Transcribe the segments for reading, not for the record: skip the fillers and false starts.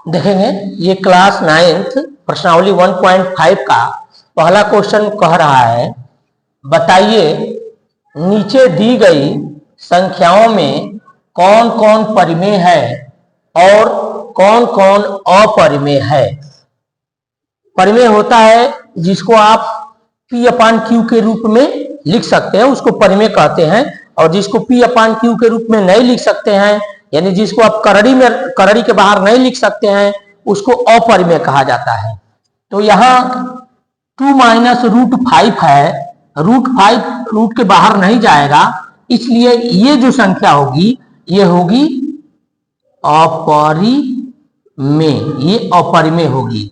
देखेंगे ये class 9th प्रश्नावली 1.5 का पहला क्वेश्चन कह रहा है, बताइए नीचे दी गई संख्याओं में कौन कौन परिमेय है और कौन कौन अपरिमेय है। परिमेय होता है जिसको आप P/Q के रूप में लिख सकते हैं, उसको परिमेय कहते हैं, और जिसको P/Q के रूप में नहीं लिख सकते हैं, यानी जिसको आप करड़ी के बाहर नहीं लिख सकते हैं, उसको अपरिमेय कहा जाता है। तो यहाँ 2 - √5 है, √5 रूट के बाहर नहीं जाएगा, इसलिए ये जो संख्या होगी ये होगी अपरिमेय, ये अपरिमेय होगी।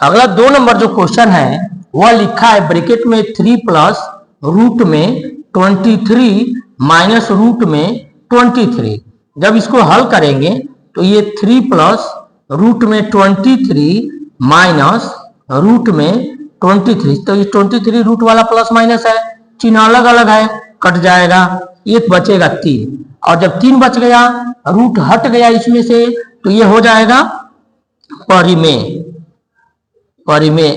अगला 2 नंबर जो क्वेश्चन है वह लिखा है ब्रैकेट में 3 प्लस रूट में 23 माइनस रूट में 23। जब इसको हल करेंगे तो ये 3 प्लस रूट में 23 माइनस रूट में 23, तो ये 23 रूट वाला प्लस माइनस है, चिन्ह अलग अलग है, कट जाएगा, ये बचेगा 3, और जब 3 बच गया, रूट हट गया इसमें से, तो ये हो जाएगा परिमेय। परिमेय,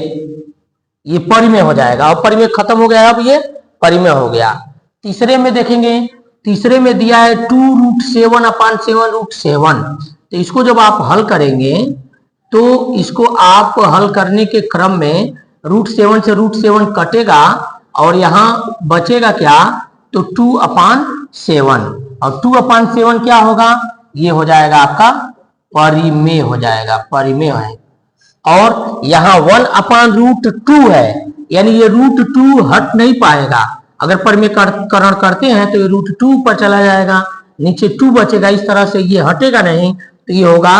ये परिमेय हो जाएगा, और परिमेय खत्म हो गया, अब ये परिमेय हो गया। तीसरे में देखेंगे, तीसरे में दिया है 2√7/7 तो इसको जब आप हल करेंगे तो इसको आप हल करने के क्रम में √7 से √7 कटेगा और यहाँ बचेगा क्या, तो 2/7, और 2/7 क्या होगा, ये हो जाएगा आपका परिमेय हो जाएगा, परिमेय है। और यहाँ 1/√2 है, यानी ये √2 हट नहीं पाएगा, अगर परिमेयकरण करते हैं तो ये √2 पर चला जाएगा, नीचे 2 बचेगा, इस तरह से ये हटेगा नहीं, तो ये होगा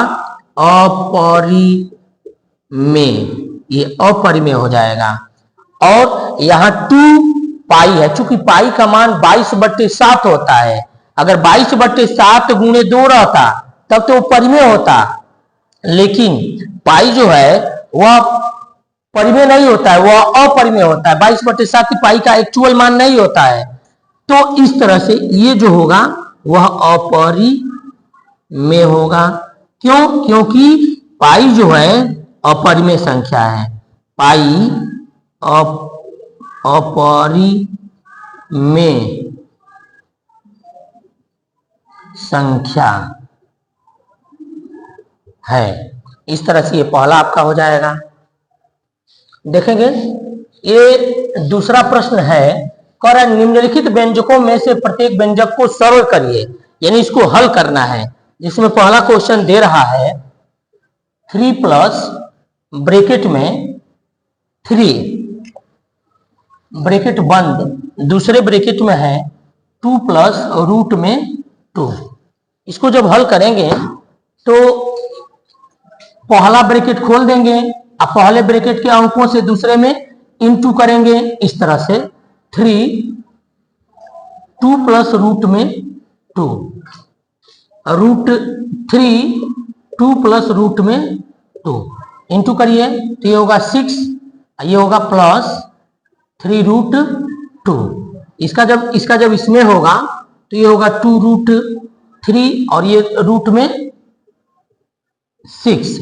अपरिमेय, ये अपरिमेय हो जाएगा। और यहाँ 2π है, चूंकि पाई का मान 22/7 होता है, अगर 22/7 × 2 रहता तब तो परिमेय होता, लेकिन पाई जो है वह परिमेय नहीं होता है, वह अपरिमेय होता है, 22/7 पाई का एक्चुअल मान नहीं होता है। तो इस तरह से ये जो होगा वह अपरिमेय होगा। क्यों? क्योंकि पाई जो है अपरिमेय संख्या है, पाई अपरिमेय संख्या है। इस तरह से ये पहला आपका हो जाएगा। देखेंगे ये दूसरा प्रश्न है, कह रहा है निम्नलिखित व्यंजकों में से प्रत्येक व्यंजक को सरल करिए, यानी इसको हल करना है। जिसमें पहला क्वेश्चन दे रहा है 3 प्लस ब्रैकेट में 3 ब्रैकेट बंद, दूसरे ब्रैकेट में है 2 प्लस रूट में 2। इसको जब हल करेंगे तो पहला ब्रैकेट खोल देंगे, अब पहले ब्रैकेट के अंकों से दूसरे में इनटू करेंगे, इस तरह से 2 प्लस रूट में 2, √3 2 प्लस रूट में 2 इंटू करिए तो ये होगा 6, ये होगा प्लस 3√2। इसका जब इसमें होगा तो ये होगा 2√3 और ये रूट में 6,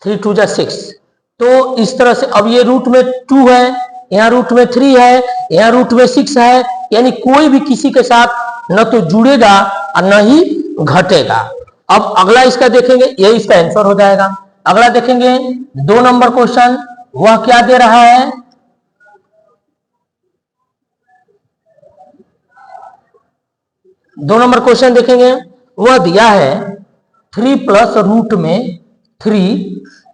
3 2 जा 6। तो इस तरह से अब ये रूट में 2 है, यहाँ रूट में 3 है, यहाँ रूट में 6 है, यानी कोई भी किसी के साथ न तो जुड़ेगा और न ही घटेगा। अब अगला इसका देखेंगे, यही इसका आंसर हो जाएगा। अगला देखेंगे 2 नंबर क्वेश्चन, वह क्या दे रहा है, दो नंबर क्वेश्चन देखेंगे, वह दिया है 3 प्लस रूट में 3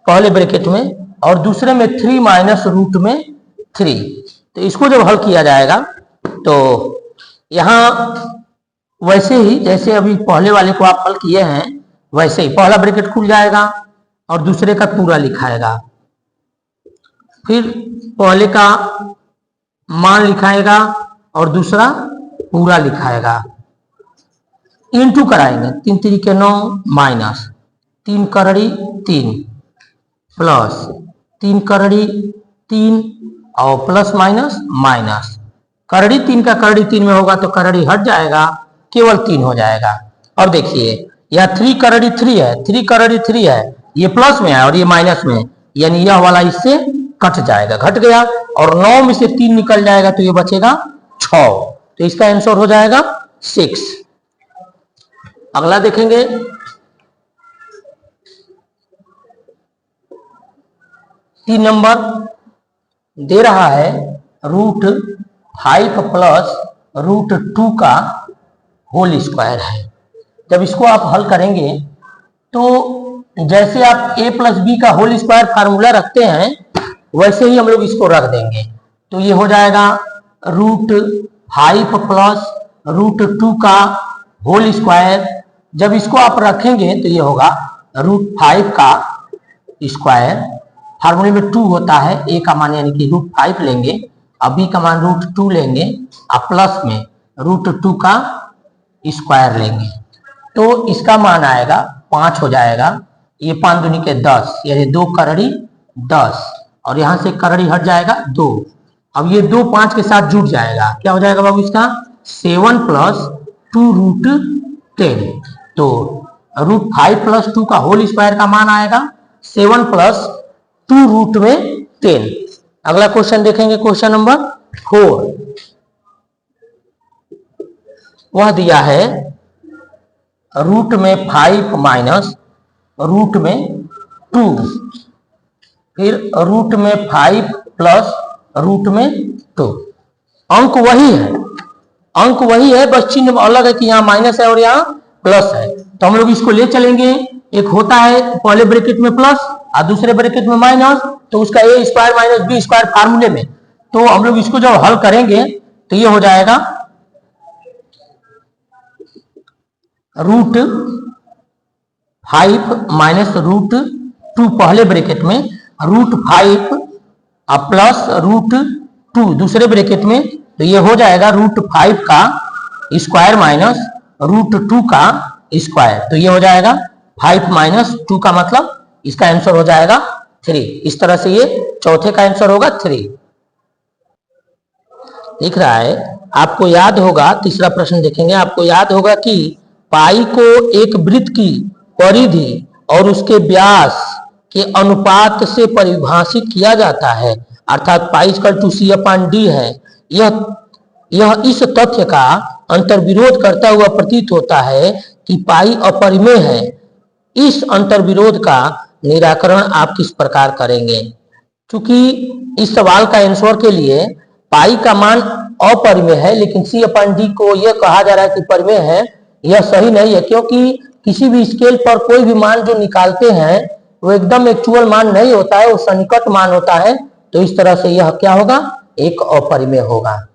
पहले ब्रैकेट में और दूसरे में 3 माइनस रूट में 3। तो इसको जब हल किया जाएगा तो यहां वैसे ही जैसे अभी पहले वाले को आप हल किए हैं वैसे ही पहला ब्रैकेट खुल जाएगा और दूसरे का पूरा लिखाएगा, फिर पहले का मान लिखाएगा और दूसरा पूरा लिखाएगा, इनटू कराएंगे, 3 3 के 9 माइनस 3 करड़ी 3 प्लस 3 करड़ी 3 और प्लस माइनस माइनस, करड़ी 3 का करड़ी 3 में होगा तो करड़ी हट जाएगा, केवल 3 हो जाएगा। अब देखिए या 3 करड़ी 3 है, 3 करड़ी 3 है, ये प्लस में है और ये माइनस में है, यानी यह वाला इससे कट जाएगा, घट गया, और 9 में से 3 निकल जाएगा तो ये बचेगा 6, तो इसका आंसर हो जाएगा 6। अगला देखेंगे, तीन नंबर दे रहा है √5 प्लस √2 का होल स्क्वायर है। जब इसको आप हल करेंगे तो जैसे आप a प्लस बी का होल स्क्वायर फार्मूला रखते हैं वैसे ही हम लोग इसको रख देंगे, तो ये हो जाएगा √5 प्लस √2 का होल स्क्वायर। जब इसको आप रखेंगे तो ये होगा √5 का स्क्वायर, फार्मूले में 2 होता है, a का मान यानी कि √5 लेंगे, अब b का मान √2 लेंगे, अब प्लस में √2 का स्क्वायर लेंगे, तो इसका मान आएगा 5 हो जाएगा, ये 5 दूनी के 10, यानी 2 करड़ी 10, और यहां से करड़ी हट जाएगा 2, अब ये 2 5 के साथ जुड़ जाएगा, क्या हो जाएगा बाबू इसका 7 प्लस 2√10, तो √5 प्लस 2 का होल स्क्वायर का मान आएगा 7 प्लस 2√10। अगला क्वेश्चन देखेंगे, क्वेश्चन नंबर 4, वह दिया है रूट में 5 माइनस रूट में 2, फिर रूट में 5 प्लस रूट में 2। अंक वही है, बस चिन्ह अलग है कि यहाँ माइनस है और यहाँ प्लस है, तो हम लोग इसको ले चलेंगे। एक होता है पहले ब्रैकेट में प्लस और दूसरे ब्रैकेट में माइनस, तो उसका a square minus B square फार्मूले में, तो हम लोग इसको जब हल करेंगे तो ये हो जाएगा √5 माइनस √2 पहले ब्रैकेट में, √5 और प्लस √2 दूसरे ब्रैकेट में, तो ये हो जाएगा √5 का स्क्वायर माइनस √2 का स्क्वायर, तो ये हो जाएगा 5 माइनस 2 का मतलब इसका आंसर हो जाएगा 3। इस तरह से ये चौथे का आंसर होगा 3। लिख रहा है, आपको याद होगा, तीसरा प्रश्न देखेंगे, आपको याद होगा कि पाई को एक वृत्त की परिधि और उसके व्यास के अनुपात से परिभाषित किया जाता है, अर्थात पाई = c/d है। यह इस तथ्य का अंतर्विरोध करता हुआ प्रतीत होता है कि पाई अपरिमेय है। इस अंतर्विरोध का निराकरण आप किस प्रकार करेंगे? क्योंकि इस सवाल का आंसर के लिए पाई का मान अपरिमेय है, लेकिन c/d को यह कहा जा रहा है कि परिमेय है, यह सही नहीं है, क्योंकि किसी भी स्केल पर कोई भी मान जो निकालते हैं वो एकदम एक्चुअल मान नहीं होता है, वो सन्निकट मान होता है, तो इस तरह से यह क्या होगा, एक अपरिमेय होगा।